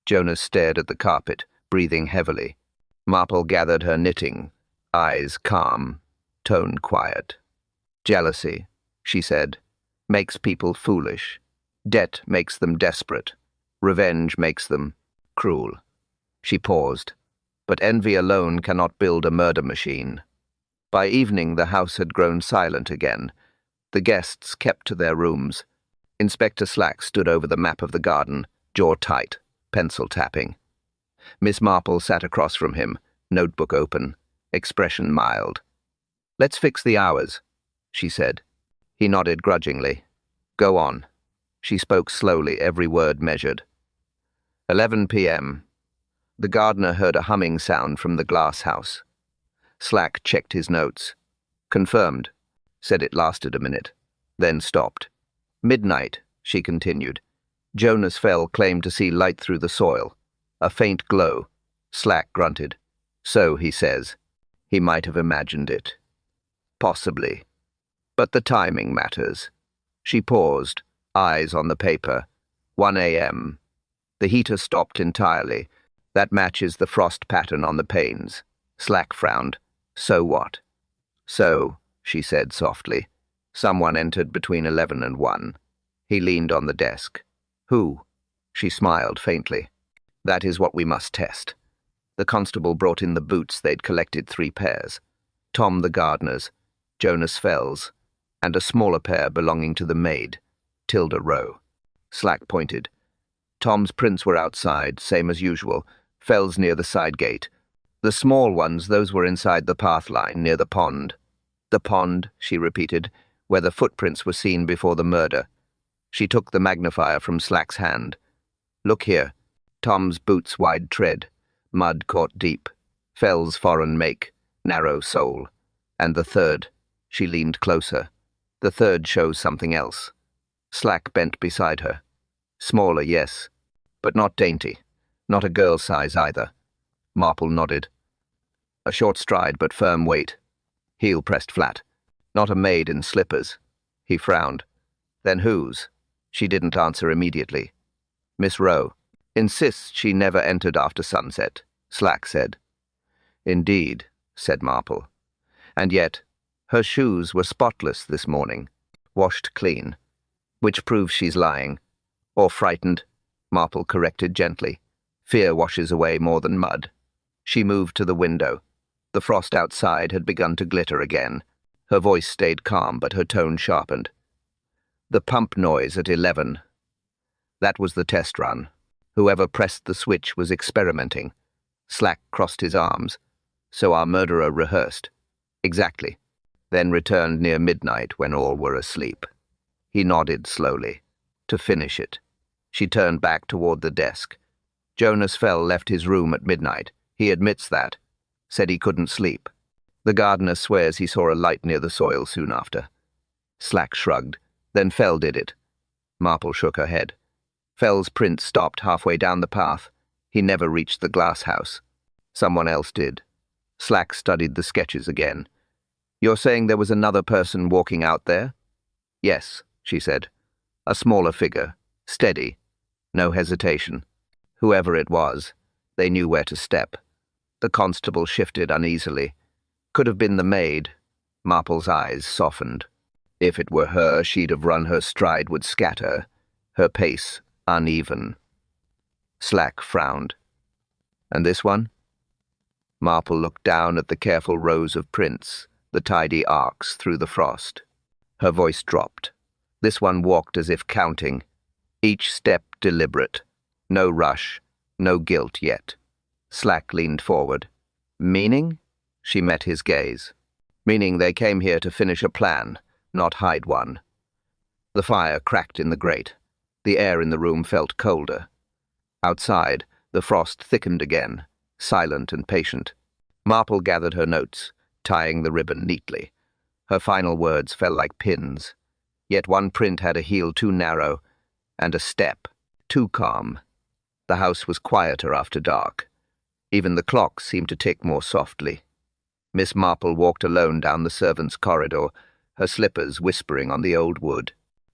Jonas stared at the carpet, breathing heavily. Marple gathered her knitting, eyes calm, tone quiet. Jealousy, she said, makes people foolish. Debt makes them desperate. Revenge makes them cruel. She paused. But envy alone cannot build a murder machine. By evening the house had grown silent again. The guests kept to their rooms. Inspector Slack stood over the map of the garden, jaw tight, pencil tapping. Miss Marple sat across from him, notebook open, expression mild. Let's fix the hours, she said. He nodded grudgingly. Go on. She spoke slowly, every word measured. 11 p.m. The gardener heard a humming sound from the Glasshouse. Slack checked his notes. Confirmed. Said it lasted a minute. Then stopped. Midnight, she continued. Jonas Fell claimed to see light through the soil. A faint glow. Slack grunted. So, he says. He might have imagined it. Possibly. But the timing matters. She paused, eyes on the paper. 1 a.m. The heater stopped entirely. That matches the frost pattern on the panes. Slack frowned. So what? So, she said softly. Someone entered between 11 and 1. He leaned on the desk. Who? She smiled faintly. That is what we must test. The constable brought in the boots. They'd collected 3 pairs. Tom the gardener's, Jonas Fell's, and a smaller pair belonging to the maid, Tilda Rowe. Slack pointed. Tom's prints were outside, same as usual. Fell's near the side gate. The small ones, those were inside the path line, near the pond. The pond, she repeated, where the footprints were seen before the murder. She took the magnifier from Slack's hand. Look here. Tom's boots' wide tread. Mud caught deep. Fell's foreign make, narrow soul. And the third, she leaned closer. The third shows something else. Slack bent beside her. Smaller, yes, but not dainty. Not a girl's size either. Marple nodded. A short stride but firm weight. Heel pressed flat. Not a maid in slippers. He frowned. Then whose? She didn't answer immediately. Miss Rowe. Insists she never entered after sunset, Slack said. Indeed, said Marple. And yet, her shoes were spotless this morning, washed clean. Which proves she's lying. Or frightened, Marple corrected gently. Fear washes away more than mud. She moved to the window. The frost outside had begun to glitter again. Her voice stayed calm, but her tone sharpened. The pump noise at 11. That was the test run. Whoever pressed the switch was experimenting. Slack crossed his arms. So our murderer rehearsed. Exactly. Then returned near midnight when all were asleep. He nodded slowly. To finish it. She turned back toward the desk. Jonas Fell left his room at midnight. He admits that. Said he couldn't sleep. The gardener swears he saw a light near the soil soon after. Slack shrugged. Then Fell did it. Marple shook her head. Fell's print stopped halfway down the path. He never reached the Glasshouse. Someone else did. Slack studied the sketches again. You're saying there was another person walking out there? Yes, she said. A smaller figure. Steady. No hesitation. Whoever it was, they knew where to step. The constable shifted uneasily. Could have been the maid. Marple's eyes softened. If it were her, she'd have run her stride would scatter. Her pace uneven. Slack frowned. And this one? Marple looked down at the careful rows of prints, the tidy arcs through the frost. Her voice dropped. This one walked as if counting, each step deliberate. No rush, no guilt yet. Slack leaned forward. Meaning? She met his gaze. Meaning they came here to finish a plan, not hide one. The fire cracked in the grate. The air in the room felt colder. Outside, the frost thickened again, silent and patient. Marple gathered her notes, tying the ribbon neatly. Her final words fell like pins. Yet one print had a heel too narrow, and a step too calm. The house was quieter after dark. Even the clock seemed to tick more softly. Miss Marple walked alone down the servants' corridor, her slippers whispering on the old wood.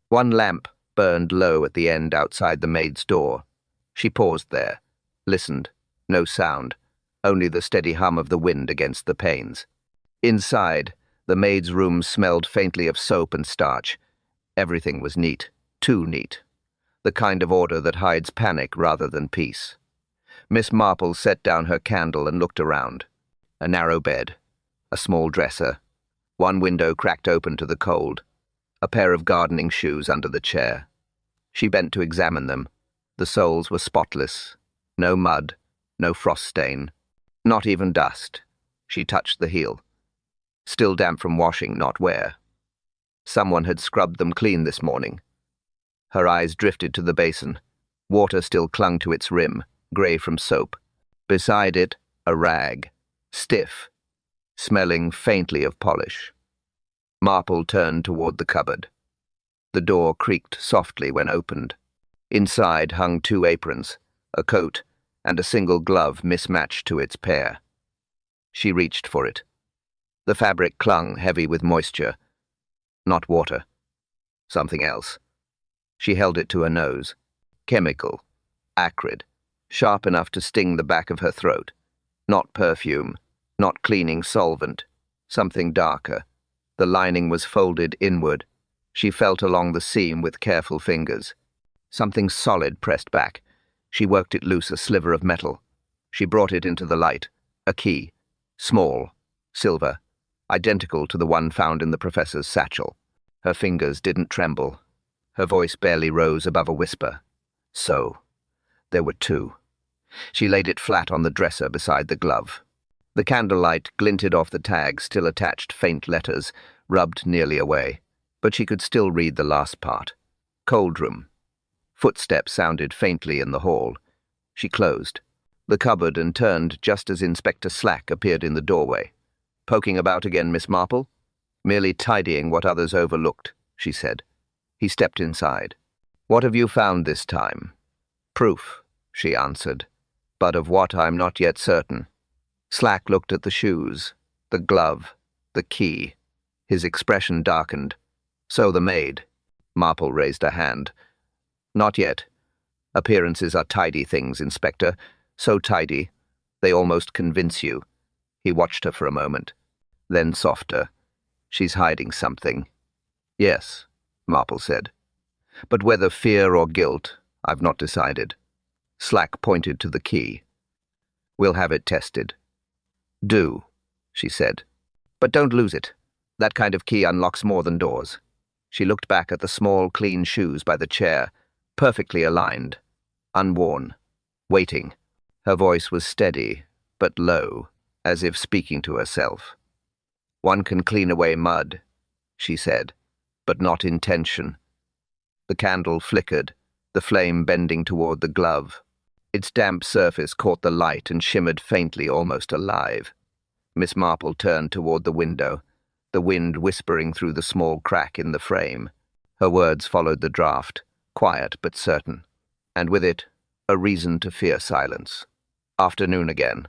One lamp burned low at the end outside the maid's door. She paused there, listened. No sound, only the steady hum of the wind against the panes. Inside, the maid's room smelled faintly of soap and starch. Everything was neat, too neat. The kind of order that hides panic rather than peace. Miss Marple set down her candle and looked around. A narrow bed, a small dresser, one window cracked open to the cold, a pair of gardening shoes under the chair. She bent to examine them. The soles were spotless. No mud, no frost stain, not even dust. She touched the heel. Still damp from washing, not wear. Someone had scrubbed them clean this morning. Her eyes drifted to the basin. Water still clung to its rim, grey from soap. Beside it, a rag, stiff, smelling faintly of polish. Marple turned toward the cupboard. The door creaked softly when opened. Inside hung 2 aprons, a coat, and a single glove mismatched to its pair. She reached for it. The fabric clung, heavy with moisture. Not water. Something else. She held it to her nose. Chemical. Acrid. Sharp enough to sting the back of her throat. Not perfume. Not cleaning solvent. Something darker. The lining was folded inward. She felt along the seam with careful fingers. Something solid pressed back. She worked it loose, a sliver of metal. She brought it into the light. A key. Small. Silver. Identical to the one found in the professor's satchel. Her fingers didn't tremble. Her voice barely rose above a whisper. So, there were 2. She laid it flat on the dresser beside the glove. The candlelight glinted off the tag, still attached faint letters, rubbed nearly away. But she could still read the last part. Cold room. Footsteps sounded faintly in the hall. She closed. the cupboard and turned just as Inspector Slack appeared in the doorway. "Poking about again, Miss Marple?" "Merely tidying what others overlooked," she said. He stepped inside. "What have you found this time?" "Proof," she answered, "but of what I'm not yet certain." Slack looked at the shoes, the glove, the key. His expression darkened. "So the maid." Marple raised a hand. "Not yet. Appearances are tidy things, Inspector. So tidy, they almost convince you." He watched her for a moment. Then softer. "She's hiding something." "Yes," Marple said. "But whether fear or guilt, I've not decided." Slack pointed to the key. "We'll have it tested." "Do," she said. "But don't lose it. That kind of key unlocks more than doors." She looked back at the small, clean shoes by the chair, perfectly aligned, unworn, waiting. Her voice was steady, but low, as if speaking to herself. "One can clean away mud," she said, "but not intention." The candle flickered, the flame bending toward the glove. Its damp surface caught the light and shimmered faintly, almost alive. Miss Marple turned toward the window, the wind whispering through the small crack in the frame. Her words followed the draft, quiet but certain, and with it, a reason to fear silence. Afternoon again.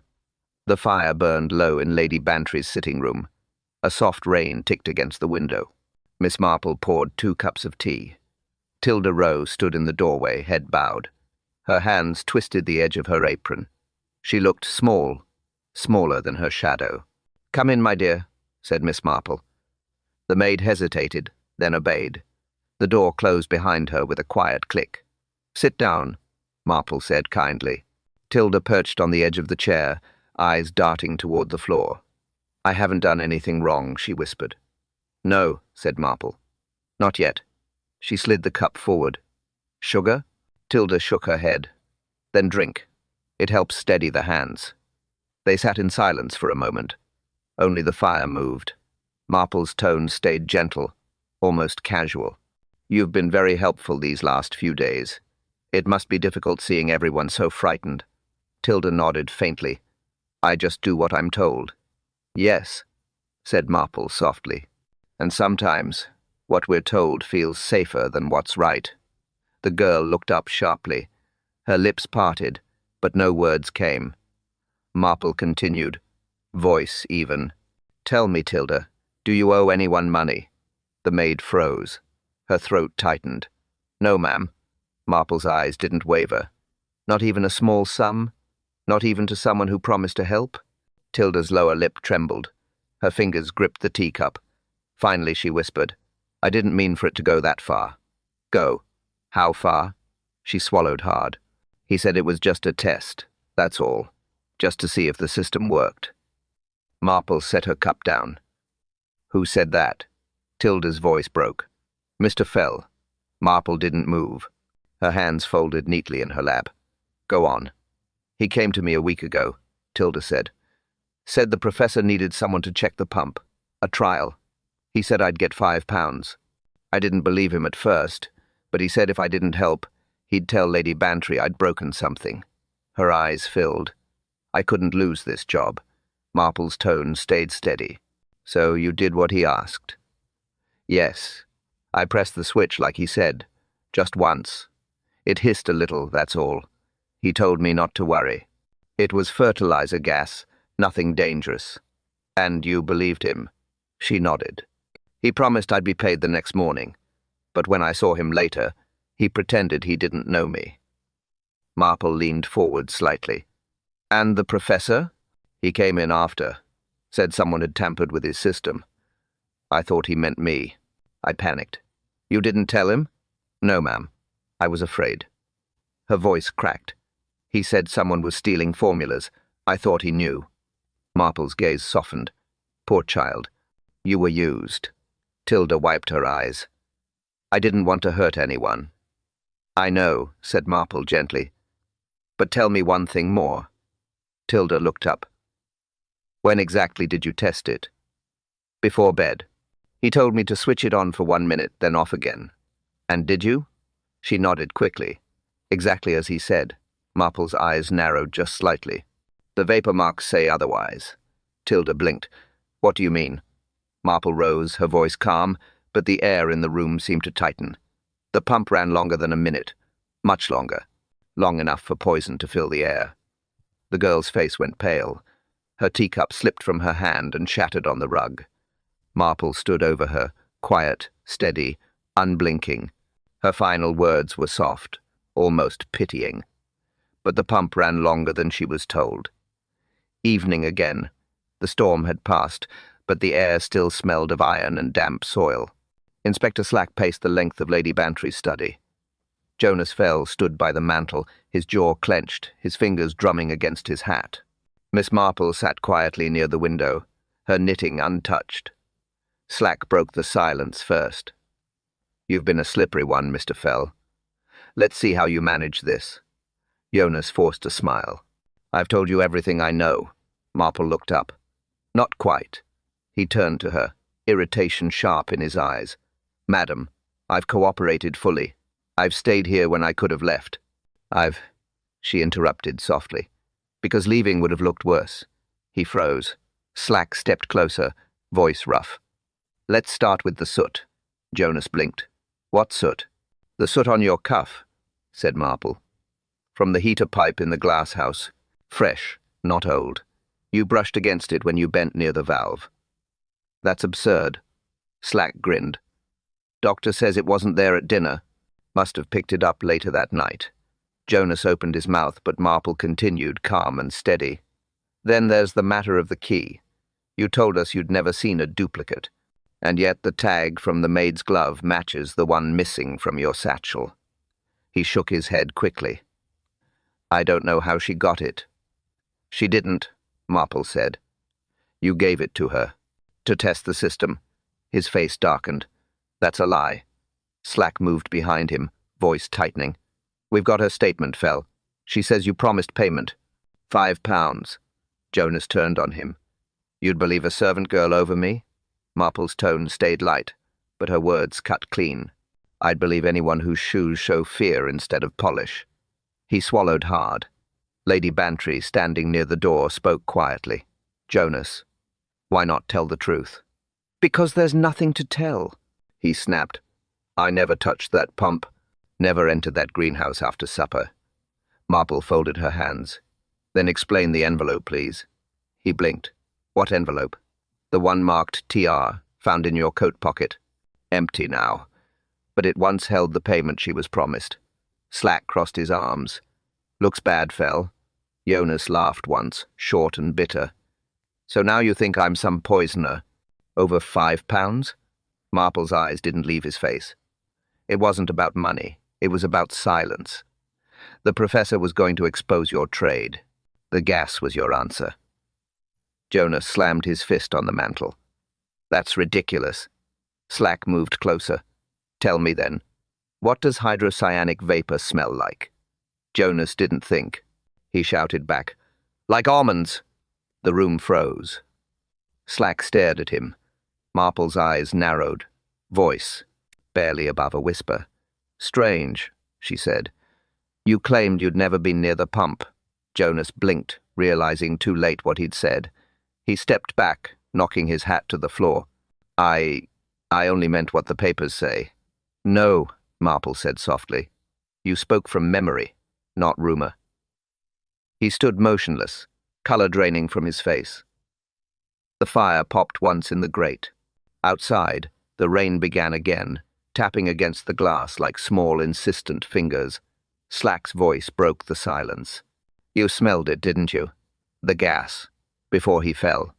The fire burned low in Lady Bantry's sitting room. A soft rain ticked against the window. Miss Marple poured 2 cups of tea. Tilda Rowe stood in the doorway, head bowed. Her hands twisted the edge of her apron. She looked small, smaller than her shadow. "Come in, my dear," said Miss Marple. The maid hesitated, then obeyed. The door closed behind her with a quiet click. "Sit down," Marple said kindly. Tilda perched on the edge of the chair, eyes darting toward the floor. "I haven't done anything wrong," she whispered. "No," said Marple. "Not yet." She slid the cup forward. "Sugar?" Tilda shook her head. "Then drink. It helps steady the hands." They sat in silence for a moment. Only the fire moved. Marple's tone stayed gentle, almost casual. "You've been very helpful these last few days. It must be difficult seeing everyone so frightened." Tilda nodded faintly. "I just do what I'm told." "Yes," said Marple softly. "And sometimes what we're told feels safer than what's right." The girl looked up sharply. Her lips parted, but no words came. Marple continued, voice even. "Tell me, Tilda, do you owe anyone money?" The maid froze. Her throat tightened. "No, ma'am." Marple's eyes didn't waver. "Not even a small sum? Not even to someone who promised to help?" Tilda's lower lip trembled. Her fingers gripped the teacup. Finally she whispered, "I didn't mean for it to go that far." "Go. How far?" She swallowed hard. "He said it was just a test, that's all. Just to see if the system worked." Marple set her cup down. "Who said that?" Tilda's voice broke. "Mr. Fell." Marple didn't move. Her hands folded neatly in her lap. "Go on." "He came to me a week ago," Tilda said. "Said the professor needed someone to check the pump. A trial. He said I'd get £5. I didn't believe him at first, but he said if I didn't help, he'd tell Lady Bantry I'd broken something." Her eyes filled. "I couldn't lose this job." Marple's tone stayed steady. "So you did what he asked?" "Yes. I pressed the switch like he said. Just once. It hissed a little, that's all. He told me not to worry. It was fertilizer gas, nothing dangerous." "And you believed him?" She nodded. "He promised I'd be paid the next morning, but when I saw him later, he pretended he didn't know me." Marple leaned forward slightly. "And the professor?" "He came in after. Said someone had tampered with his system. I thought he meant me. I panicked." "You didn't tell him?" "No, ma'am. I was afraid." Her voice cracked. "He said someone was stealing formulas. I thought he knew." Marple's gaze softened. "Poor child. You were used." Tilda wiped her eyes. "I didn't want to hurt anyone." "I know," said Marple gently. "But tell me one thing more." Tilda looked up. "When exactly did you test it?" "Before bed. He told me to switch it on for 1 minute, then off again." "And did you?" She nodded quickly. "Exactly as he said." Marple's eyes narrowed just slightly. The vapor marks say otherwise. Tilda blinked. What do you mean? Marple rose, her voice calm, but the air in the room seemed to tighten. The pump ran longer than a minute. Much longer. Long enough for poison to fill the air. The girl's face went pale. Her teacup slipped from her hand and shattered on the rug. Marple stood over her, quiet, steady, unblinking. Her final words were soft, almost pitying. But the pump ran longer than she was told. Evening again. The storm had passed, but the air still smelled of iron and damp soil. Inspector Slack paced the length of Lady Bantry's study. Jonas Fell stood by the mantel, his jaw clenched, his fingers drumming against his hat. Miss Marple sat quietly near the window, her knitting untouched. Slack broke the silence first. You've been a slippery one, Mr. Fell. Let's see how you manage this. Jonas forced a smile. I've told you everything I know. Marple looked up. Not quite. He turned to her, irritation sharp in his eyes. Madam, I've cooperated fully. I've stayed here when I could have left. She interrupted softly. Because leaving would have looked worse. He froze. Slack stepped closer, voice rough. Let's start with the soot. Jonas blinked. What soot? The soot on your cuff, said Marple. From the heater pipe in the glasshouse. Fresh, not old. You brushed against it when you bent near the valve. That's absurd. Slack grinned. Doctor says it wasn't there at dinner. Must have picked it up later that night. Jonas opened his mouth, but Marple continued, calm and steady. Then there's the matter of the key. You told us you'd never seen a duplicate, and yet the tag from the maid's glove matches the one missing from your satchel. He shook his head quickly. I don't know how she got it. She didn't, Marple said. You gave it to her. To test the system. His face darkened. That's a lie. Slack moved behind him, voice tightening. We've got her statement, Fell. She says you promised payment. £5. Jonas turned on him. You'd believe a servant girl over me? Marple's tone stayed light, but her words cut clean. I'd believe anyone whose shoes show fear instead of polish. He swallowed hard. Lady Bantry, standing near the door, spoke quietly. Jonas, why not tell the truth? Because there's nothing to tell, he snapped. I never touched that pump, never entered that greenhouse after supper. Marple folded her hands. Then explain the envelope, please. He blinked. What envelope? The one marked TR, found in your coat pocket. Empty now. But it once held the payment she was promised. Slack crossed his arms. Looks bad, Fell. Jonas laughed once, short and bitter. So now you think I'm some poisoner? Over £5? Marple's eyes didn't leave his face. It wasn't about money. It was about silence. The professor was going to expose your trade. The gas was your answer. Jonas slammed his fist on the mantel. That's ridiculous. Slack moved closer. Tell me then, what does hydrocyanic vapor smell like? Jonas didn't think. He shouted back, like almonds. The room froze. Slack stared at him. Marple's eyes narrowed. Voice, barely above a whisper. Strange, she said. You claimed you'd never been near the pump. Jonas blinked, realizing too late what he'd said. He stepped back, knocking his hat to the floor. I only meant what the papers say. No, Marple said softly. You spoke from memory, not rumor. He stood motionless, color draining from his face. The fire popped once in the grate. Outside, the rain began again, tapping against the glass like small, insistent fingers. Slack's voice broke the silence. You smelled it, didn't you? The gas, before he fell.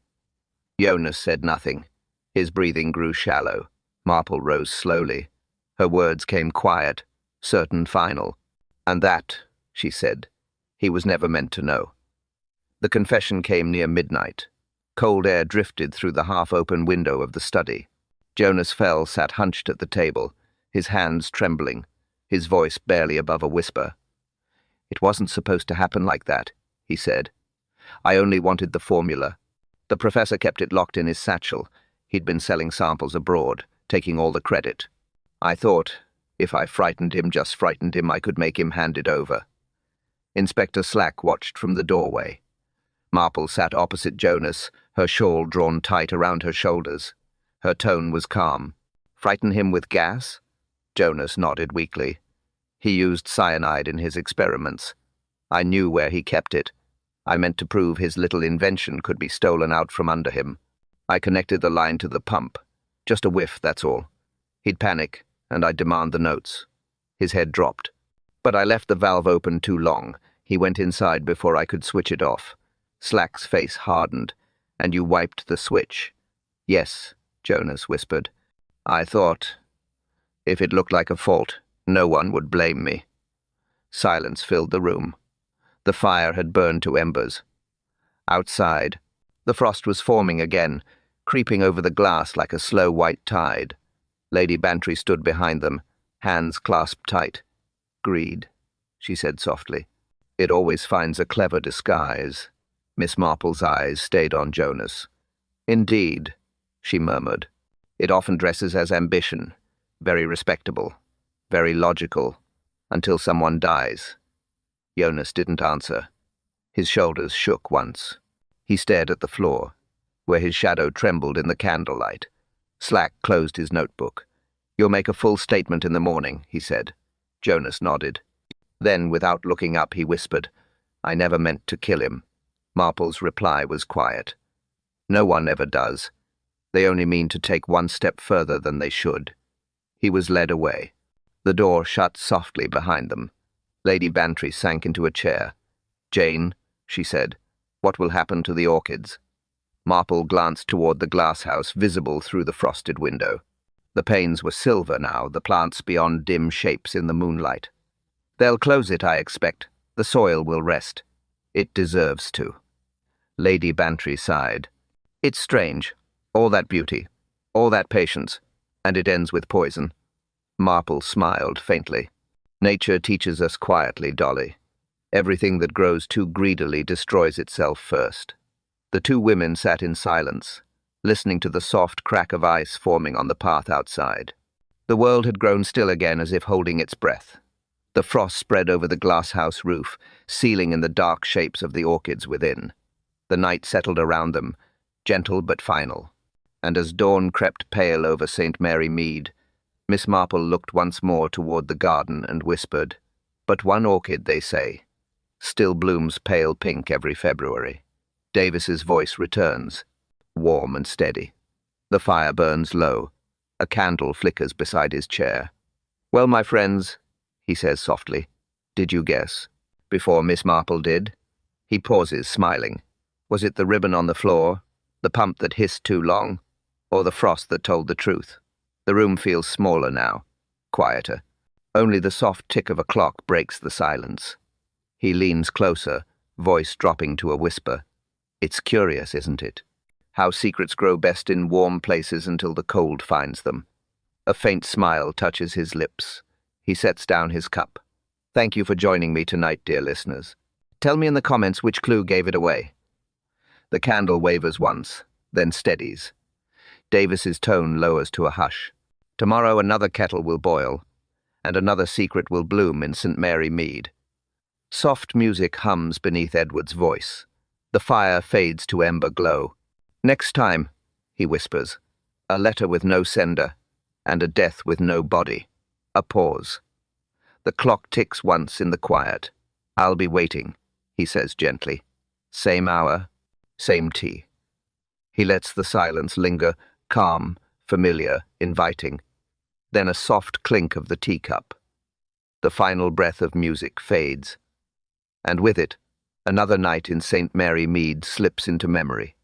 Jonas said nothing. His breathing grew shallow. Marple rose slowly. Her words came quiet, certain, final. And that, she said, he was never meant to know. The confession came near midnight. Cold air drifted through the half-open window of the study. Jonas Fell sat hunched at the table, his hands trembling, his voice barely above a whisper. It wasn't supposed to happen like that, he said. I only wanted the formula. The professor kept it locked in his satchel. He'd been selling samples abroad, taking all the credit. I thought, if I frightened him, just frightened him, I could make him hand it over. Inspector Slack watched from the doorway. Marple sat opposite Jonas, her shawl drawn tight around her shoulders. Her tone was calm. Frighten him with gas? Jonas nodded weakly. He used cyanide in his experiments. I knew where he kept it. I meant to prove his little invention could be stolen out from under him. I connected the line to the pump. Just a whiff, that's all. He'd panic, and I'd demand the notes. His head dropped. But I left the valve open too long. He went inside before I could switch it off. Slack's face hardened. And you wiped the switch. Yes, Jonas whispered. I thought, if it looked like a fault, no one would blame me. Silence filled the room. The fire had burned to embers. Outside, the frost was forming again, creeping over the glass like a slow white tide. Lady Bantry stood behind them, hands clasped tight. Greed, she said softly. It always finds a clever disguise. Miss Marple's eyes stayed on Jonas. Indeed, she murmured. It often dresses as ambition, very respectable, very logical, until someone dies. Jonas didn't answer. His shoulders shook once. He stared at the floor, where his shadow trembled in the candlelight. Slack closed his notebook. You'll make a full statement in the morning, he said. Jonas nodded. Then, without looking up, he whispered, I never meant to kill him. Marple's reply was quiet. No one ever does. They only mean to take one step further than they should. He was led away. The door shut softly behind them. Lady Bantry sank into a chair. Jane, she said, what will happen to the orchids? Marple glanced toward the glasshouse, visible through the frosted window. The panes were silver now, the plants beyond dim shapes in the moonlight. They'll close it, I expect. The soil will rest. It deserves to. Lady Bantry sighed. It's strange. All that beauty, all that patience, and it ends with poison. Marple smiled faintly. Nature teaches us quietly, Dolly. Everything that grows too greedily destroys itself first. The two women sat in silence, listening to the soft crack of ice forming on the path outside. The world had grown still again, as if holding its breath. The frost spread over the glasshouse roof, sealing in the dark shapes of the orchids within. The night settled around them, gentle but final. And as dawn crept pale over St. Mary Mead, Miss Marple looked once more toward the garden and whispered, But one orchid, they say, still blooms pale pink every February. Davis's voice returns, warm and steady. The fire burns low. A candle flickers beside his chair. Well, my friends, he says softly, did you guess? Before Miss Marple did? He pauses, smiling. Was it the ribbon on the floor, the pump that hissed too long, or the frost that told the truth? The room feels smaller now, quieter. Only the soft tick of a clock breaks the silence. He leans closer, voice dropping to a whisper. It's curious, isn't it? How secrets grow best in warm places until the cold finds them. A faint smile touches his lips. He sets down his cup. Thank you for joining me tonight, dear listeners. Tell me in the comments which clue gave it away. The candle wavers once, then steadies. Davis's tone lowers to a hush. Tomorrow another kettle will boil, and another secret will bloom in St. Mary Mead. Soft music hums beneath Edward's voice. The fire fades to ember glow. Next time, he whispers, a letter with no sender, and a death with no body. A pause. The clock ticks once in the quiet. I'll be waiting, he says gently. Same hour, same tea. He lets the silence linger, calm, familiar, inviting. Then a soft clink of the teacup. The final breath of music fades. And with it, another night in St. Mary Mead slips into memory.